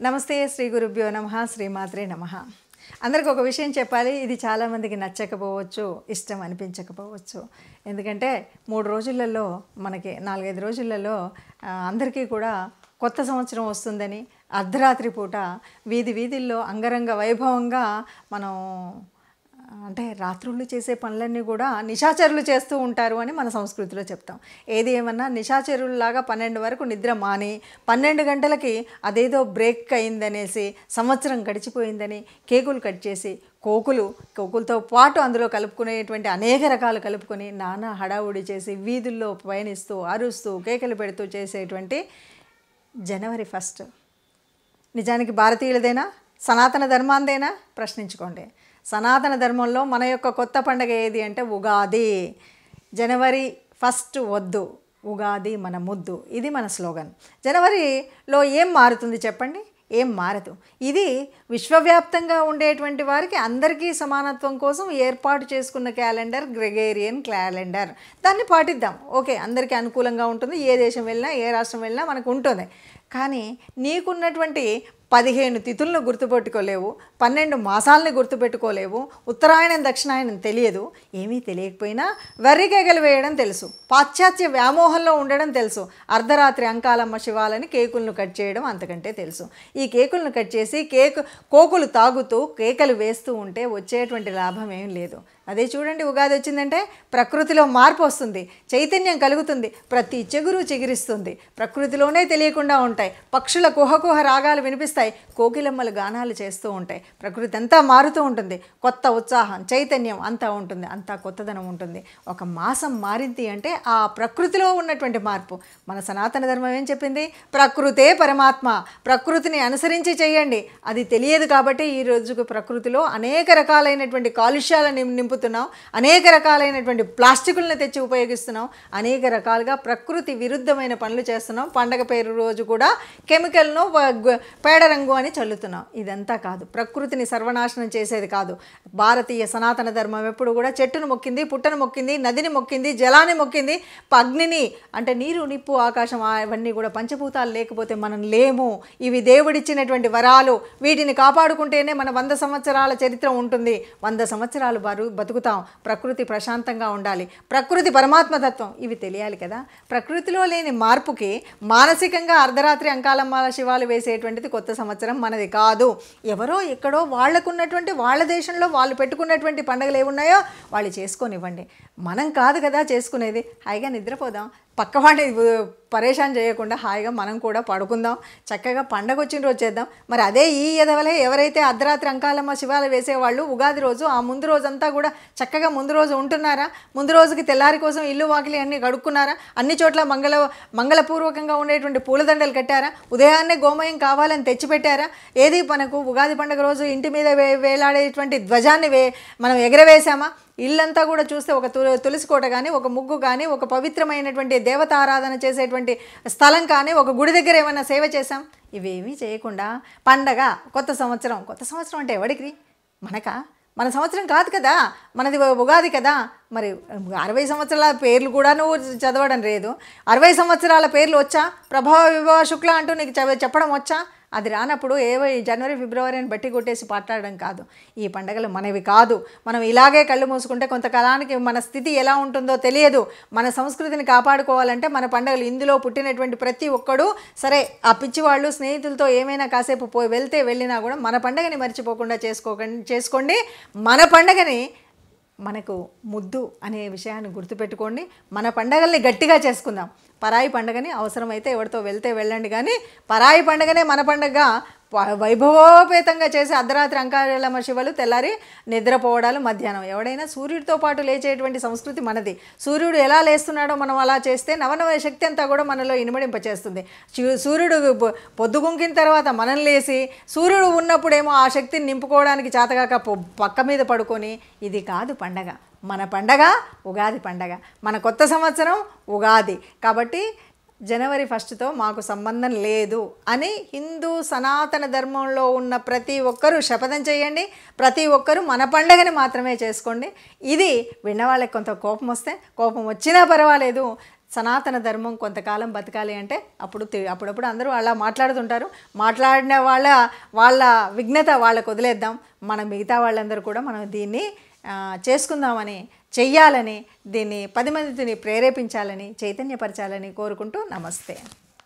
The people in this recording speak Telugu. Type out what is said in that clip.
నమస్తే శ్రీ గురుభ్యో నమః శ్రీమాత్రే నమః. అందరికి ఒక విషయం చెప్పాలి. ఇది చాలామందికి నచ్చకపోవచ్చు, ఇష్టం అనిపించకపోవచ్చు. ఎందుకంటే 3 రోజులలో మనకి 4-5 రోజులలో అందరికీ కూడా కొత్త సంవత్సరం వస్తుందని అర్ధరాత్రి పూట వీధుల్లో అంగరంగ వైభవంగా మనం అంటే రాత్రుళ్ళు చేసే పనులన్నీ కూడా నిశాచరులు చేస్తూ ఉంటారు అని మన సంస్కృతిలో చెప్తాం. ఏది ఏమన్నా నిశాచరుల్లాగా 12 వరకు నిద్ర మాని 12 గంటలకి అదేదో బ్రేక్ అయిందనేసి సంవత్సరం గడిచిపోయిందని కేకులు కట్ చేసి కోకులతో పాటు అందులో కలుపుకునేటువంటి అనేక రకాలు కలుపుకొని నానా హడావుడి చేసి వీధుల్లో పయనిస్తూ అరుస్తూ కేకలు పెడుతూ చేసేటువంటి జనవరి 1 నిజానికి భారతీయులదేనా, సనాతన ధర్మాందేనా ప్రశ్నించుకోండి. సనాతన ధర్మంలో మన యొక్క కొత్త పండుగ ఏది అంటే ఉగాది. జనవరి 1 వద్దు, ఉగాది మన ముద్దు, ఇది మన స్లోగన్. జనవరిలో ఏం మారుతుంది చెప్పండి? ఏం మారదు. ఇది విశ్వవ్యాప్తంగా ఉండేటువంటి వారికి అందరికీ సమానత్వం కోసం ఏర్పాటు చేసుకున్న క్యాలెండర్, గ్రెగేరియన్ క్యాలెండర్. దాన్ని పాటిద్దాం. ఓకే, అందరికీ అనుకూలంగా ఉంటుంది. ఏ దేశం వెళ్ళినా ఏ రాష్ట్రం వెళ్ళినా మనకు ఉంటుంది. కానీ నీకున్నటువంటి 15 తిథులను గుర్తుపెట్టుకోలేవు, 12 మాసాలని గుర్తుపెట్టుకోలేవు, ఉత్తరాయణం దక్షిణాయనం తెలియదు. ఏమీ తెలియకపోయినా వెర్రికేకలు వేయడం తెలుసు, పాశ్చాత్య వ్యామోహంలో ఉండడం తెలుసు, అర్ధరాత్రి అంకాలమ్మ శివాలని కేకులను కట్ చేయడం అంతకంటే తెలుసు. ఈ కేకులను కట్ చేసి కోకులు తాగుతూ కేకలు వేస్తూ ఉంటే వచ్చేటువంటి లాభం ఏం లేదు. అదే చూడండి, ఉగాది వచ్చిందంటే ప్రకృతిలో మార్పు వస్తుంది, చైతన్యం కలుగుతుంది, ప్రతి చెగురు చిగురిస్తుంది, ప్రకృతిలోనే తెలియకుండా ఉంటాయి, పక్షుల కుహకుహ రాగాలు వినిపిస్తాయి, కోకిలమ్మలు గానాలు చేస్తూ ఉంటాయి, ప్రకృతి అంతా మారుతూ ఉంటుంది, కొత్త ఉత్సాహం చైతన్యం అంతా ఉంటుంది, అంతా కొత్తదనం ఉంటుంది. ఒక మాసం మారింది అంటే ఆ ప్రకృతిలో ఉన్నటువంటి మార్పు. మన సనాతన ధర్మం ఏం చెప్పింది? ప్రకృతే పరమాత్మ, ప్రకృతిని అనుసరించి చేయండి. అది తెలియదు కాబట్టి ఈ రోజుకు ప్రకృతిలో అనేక రకాలైనటువంటి కాలుష్యాలను నింపుతున్నాం, అనేక రకాలైనటువంటి ప్లాస్టికులను తెచ్చి ఉపయోగిస్తున్నాం, అనేక రకాలుగా ప్రకృతి విరుద్ధమైన పనులు చేస్తున్నాం. పండగ పేరు రోజు కూడా కెమికల్ను పేడ రంగు అని చల్లుతున్నాం. ఇదంతా కాదు, ప్రకృతిని సర్వనాశనం చేసేది కాదు. భారతీయ సనాతన ధర్మం ఎప్పుడు కూడా చెట్టును మొక్కింది, పుట్టను మొక్కింది, నదిని మొక్కింది, జలాన్ని మొక్కింది, అగ్నిని అంటే నీరు, నిప్పు, ఆకాశం అవన్నీ కూడా పంచభూతాలు లేకపోతే మనం లేము. ఇవి దేవుడిచ్చినటువంటి వరాలు. వీటిని కాపాడుకుంటేనే మన 100 సంవత్సరాల చరిత్ర ఉంటుంది. 100 సంవత్సరాలు బతుకుతాం. ప్రకృతి ప్రశాంతంగా ఉండాలి, ప్రకృతి పరమాత్మతత్వం ఇవి తెలియాలి కదా. ప్రకృతిలో లేని మార్పుకి మానసికంగా అర్ధరాత్రి అంకాలమ్మ శివాలు వేసేటువంటిది కొత్త సంవత్సరం మనది కాదు. ఎవరో ఎక్కడో వాళ్ళకున్నటువంటి వాళ్ళ దేశంలో వాళ్ళు పెట్టుకున్నటువంటి పండుగలు ఏమున్నాయో వాళ్ళు చేసుకొనివ్వండి. మనం కాదు కదా చేసుకునేది. హాయిగా నిద్రపోదాం, పక్కవాడిని పరేషాన్ చేయకుండా హాయిగా మనం కూడా పడుకుందాం, చక్కగా పండగ వచ్చిన రోజు చేద్దాం. మరి అదే ఈ ఎదవలే ఎవరైతే అర్ధరాత్రి అంకాలమ్మ శివాలు వేసేవాళ్ళు ఉగాది రోజు ఆ ముందు రోజంతా కూడా చక్కగా ముందు రోజు ఉంటున్నారా? ముందు రోజుకి తెల్లారి కోసం ఇల్లు వాకిలి అన్నీ కడుక్కున్నారా? అన్ని చోట్ల మంగళపూర్వకంగా ఉండేటువంటి పూలదండలు కట్టారా? ఉదయాన్నే గోమయం కావాలని తెచ్చిపెట్టారా? ఏది మనకు ఉగాది పండుగ రోజు ఇంటి మీద వేలాడేటువంటి ధ్వజాన్ని మనం ఎగరవేశామా? ఇల్లంతా కూడా చూస్తే ఒక తులసి కోట కానీ, ఒక ముగ్గు కానీ, ఒక పవిత్రమైనటువంటి దేవతారాధన చేసేటువంటి స్థలం కానీ, ఒక గుడి దగ్గర ఏమైనా సేవ చేశాం? ఇవేమీ చేయకుండా పండగ, కొత్త సంవత్సరం అంటే ఎవడికి? మనకా? మన సంవత్సరం కాదు కదా, మనది ఉగాది కదా. మరి 60 సంవత్సరాల పేర్లు కూడా నువ్వు చదవడం లేదు. 60 సంవత్సరాల పేర్లు వచ్చా? ప్రభావ విభవ శుక్ల అంటూ నీకు చెప్పడం వచ్చా? అది రానప్పుడు జనవరి ఫిబ్రవరి అని బట్టి కొట్టేసి మాట్లాడడం కాదు. ఈ పండుగలు మనవి కాదు. మనం ఇలాగే కళ్ళు మూసుకుంటే కొంతకాలానికి మన స్థితి ఎలా ఉంటుందో తెలియదు. మన సంస్కృతిని కాపాడుకోవాలంటే మన పండుగలు, ఇందులో పుట్టినటువంటి ప్రతి ఒక్కడు ఆ పిచ్చివాళ్ళు స్నేహితులతో ఏమైనా కాసేపు వెళ్ళినా కూడా మన పండుగని మర్చిపోకుండా చేసుకోండి. మన పండుగని మనకు ముద్దు అనే విషయాన్ని గుర్తుపెట్టుకోండి. మన పండగల్ని గట్టిగా చేసుకుందాం. పరాయి పండుగని అవసరమైతే ఎవరితో వెళ్తే వెళ్ళండి, కానీ పరాయి పండుగనే మన పండుగగా వైభవోపేతంగా చేసి అర్ధరాత్రి అంకాలమ్మ శివలు తెల్లారి నిద్రపోవడాలు, మధ్యాహ్నం ఎవడైనా సూర్యుడితో పాటు లేచేటువంటి సంస్కృతి మనది. సూర్యుడు ఎలా లేస్తున్నాడో మనం అలా చేస్తే నవనవ శక్తి అంతా కూడా మనలో ఇనుమడింపచేస్తుంది. సూర్యుడు పొద్దుగుంకిన తర్వాత మనం లేచి సూర్యుడు ఉన్నప్పుడేమో ఆ శక్తిని నింపుకోవడానికి చేతగాక పక్క మీద పడుకొని, ఇది కాదు పండగ. మన పండగ ఉగాది పండగ, మన కొత్త సంవత్సరం ఉగాది. కాబట్టి జనవరి 1తో మాకు సంబంధం లేదు అని హిందూ సనాతన ధర్మంలో ఉన్న ప్రతి ఒక్కరూ శపథం చేయండి. ప్రతి ఒక్కరూ మన పండగని మాత్రమే చేసుకోండి. ఇది విన్నవాళ్ళకి కొంత కోపం వస్తే కోపం వచ్చినా పర్వాలేదు, సనాతన ధర్మం కొంతకాలం బతకాలి అంటే అప్పుడప్పుడు అందరూ అలా మాట్లాడుతుంటారు. మాట్లాడిన వాళ్ళ విఘ్నత వాళ్ళకు వదిలేద్దాం. మన మిగతా వాళ్ళందరూ కూడా మనం దీన్ని చేసుకుందామని, చెయ్యాలని, దీన్ని 10 మందిని ప్రేరేపించాలని, చైతన్యపరచాలని కోరుకుంటూ నమస్తే.